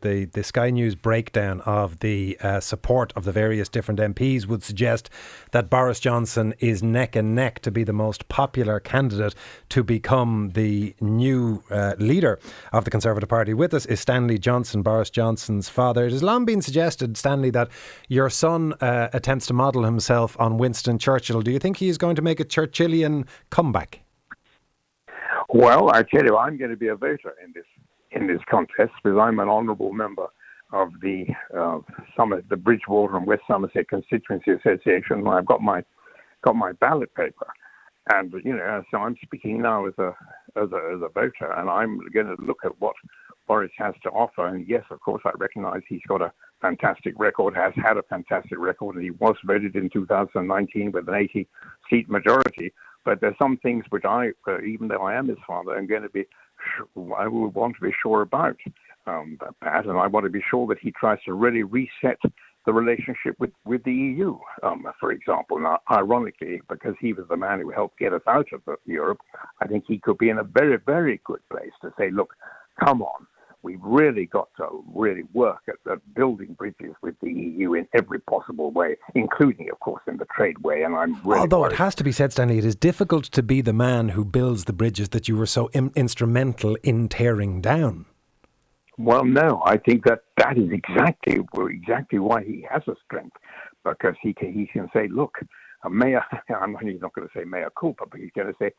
the Sky News breakdown of the support of the various different MPs would suggest that Boris Johnson is neck and neck to be the most popular candidate to become the new leader of the Conservative Party. With us is Stanley Johnson, Boris Johnson's father. It has long been suggested, Stanley, that your son attempts to model himself on Winston Churchill. Do you think he is going to make a Churchillian comeback? Well, I tell you, I'm going to be a voter in this contest because I'm an honourable member of the Bridgewater and West Somerset Constituency Association. I've got my ballot paper, and so I'm speaking now as a voter, and I'm going to look at what Boris has to offer. And yes, of course, I recognise he's got a fantastic record, has had a fantastic record, and he was voted in 2019 with an 80-seat majority. But there's some things which even though I am his father, I will want to be sure about, Pat, and I want to be sure that he tries to really reset the relationship with the EU, for example. Now, ironically, because he was the man who helped get us out of Europe, I think he could be in a very, very good place to say, look, come on, we've really got to really work at building bridges with the EU in every possible way, including, of course, in the trade way. And I'm really Although worried. It has to be said, Stanley, it is difficult to be the man who builds the bridges that you were so instrumental in tearing down. Well, no, I think that is exactly why he has a strength, because he can say, look, he's not going to say mea culpa, but he's going to say,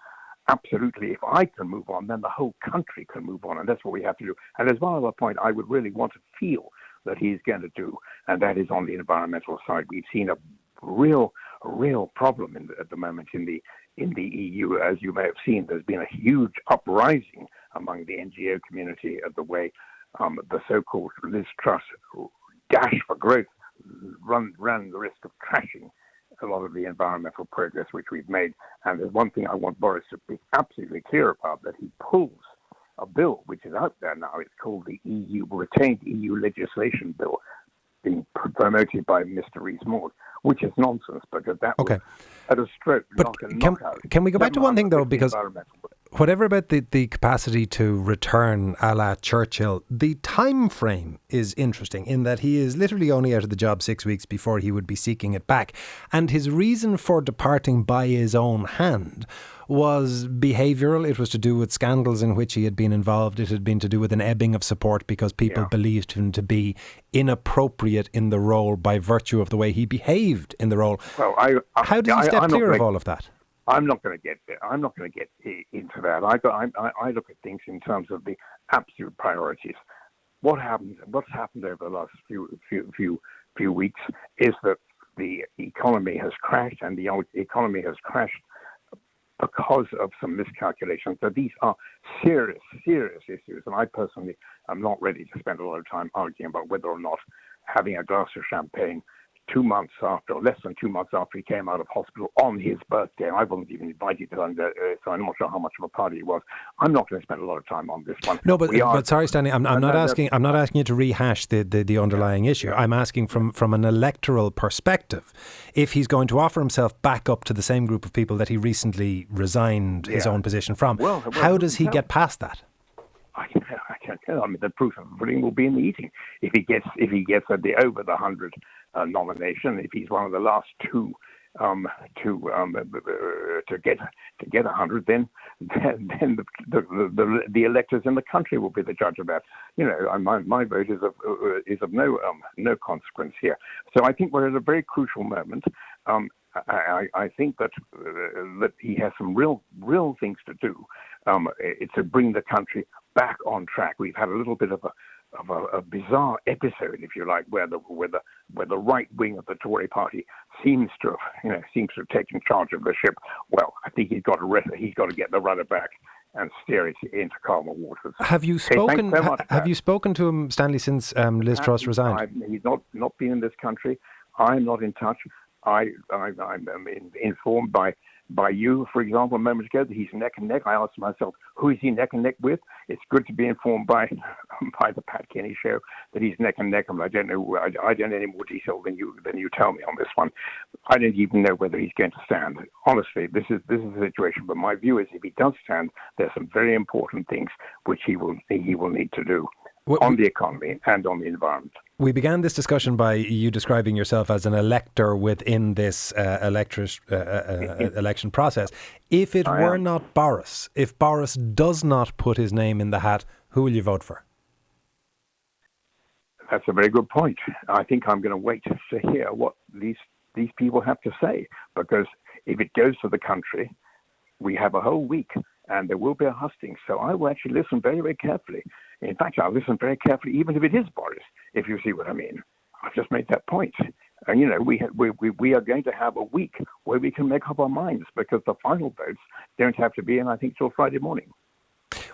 absolutely, if I can move on, then the whole country can move on, and that's what we have to do. And there's one other point I would really want to feel that he's going to do, and that is on the environmental side. We've seen a real problem at the moment in the EU. As you may have seen, there's been a huge uprising among the NGO community of the way the so-called Liz Truss dash for growth ran the risk of trashing a lot of the environmental progress which we've made. And there's one thing I want Boris to be absolutely clear about, that he pulls a bill which is out there now. It's called the Retained EU Legislation Bill, being promoted by Mr. Rees-Mogg, which is nonsense, because that was at a stroke. But can we go back to one thing, though, because whatever about the capacity to return a la Churchill, the time frame is interesting in that he is literally only out of the job 6 weeks before he would be seeking it back. And his reason for departing by his own hand was behavioural. It was to do with scandals in which he had been involved. It had been to do with an ebbing of support because people believed him to be inappropriate in the role by virtue of the way he behaved in the role. Well, how does he step clear of all of that? I'm not going to get there. I'm not going to get into that. I look at things in terms of the absolute priorities. What's happened over the last few weeks is that the economy has crashed, and the economy has crashed because of some miscalculations. So these are serious issues, and I personally am not ready to spend a lot of time arguing about whether or not having a glass of champagne 2 months after, or less than 2 months after he came out of hospital on his birthday. I wasn't even invited to so I'm not sure how much of a party it was. I'm not going to spend a lot of time on this one. No, but sorry, Stanley, I'm not asking you to rehash the underlying issue. I'm asking from an electoral perspective, if he's going to offer himself back up to the same group of people that he recently resigned his own position from. How does he get past that? I can't tell. I mean, the proof of the pudding will be in the eating. If he gets over the 100 nomination, if he's one of the last two to get 100, then the electors in the country will be the judge of that. My vote is of no consequence here. So I think we're at a very crucial moment. I think that he has some real things to do to bring the country back on track. We've had a little bit of a bizarre episode, if you like, where the right wing of the Tory party seems to have taken charge of the ship. Well, I think he's got to get the rudder back and steer it into calmer waters. Have you spoken? Have you spoken to him, Stanley, since Liz Truss resigned? He's not been in this country. I'm not in touch. I'm informed by you, for example, a moment ago, that he's neck and neck. I asked myself, who is he neck and neck with? It's good to be informed by the Pat Kenny show that he's neck and neck. I mean, I don't know. I don't know any more detail than you tell me on this one. I don't even know whether he's going to stand. Honestly, this is the situation. But my view is, if he does stand, there's some very important things which he will need to do. on the economy and on the environment. We began this discussion by you describing yourself as an elector within this election process. If it were not Boris, if Boris does not put his name in the hat, who will you vote for? That's a very good point. I think I'm going to wait to hear what these people have to say, because if it goes to the country, we have a whole week and there will be a hustings. So I will actually listen very, very carefully. In fact, I'll listen very carefully, even if it is Boris, if you see what I mean. I've just made that point. And, we are going to have a week where we can make up our minds, because the final votes don't have to be in, I think, till Friday morning.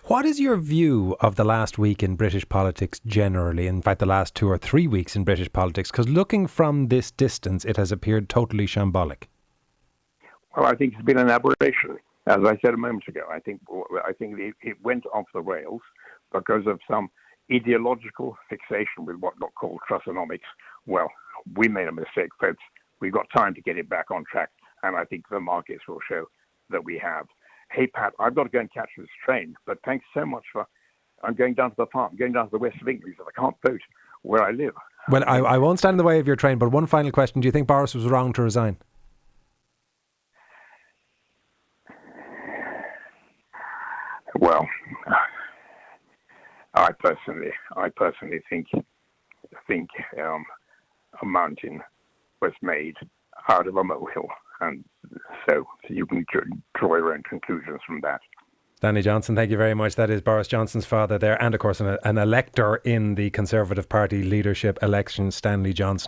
What is your view of the last week in British politics generally? In fact, the last 2 or 3 weeks in British politics? Because looking from this distance, it has appeared totally shambolic. Well, I think it's been an aberration. As I said a moment ago, I think it went off the rails because of some ideological fixation with what got called Trussonomics. Well, we made a mistake, folks. We've got time to get it back on track, and I think the markets will show that we have. Hey, Pat, I've got to go and catch this train, but thanks so much I'm going down to the farm, going down to the west of England, because I can't vote where I live. Well, I won't stand in the way of your train, but one final question. Do you think Boris was wrong to resign? Well, I personally think a mountain was made out of a molehill, and so you can draw your own conclusions from that. Stanley Johnson, thank you very much. That is Boris Johnson's father there, and of course an elector in the Conservative Party leadership election, Stanley Johnson.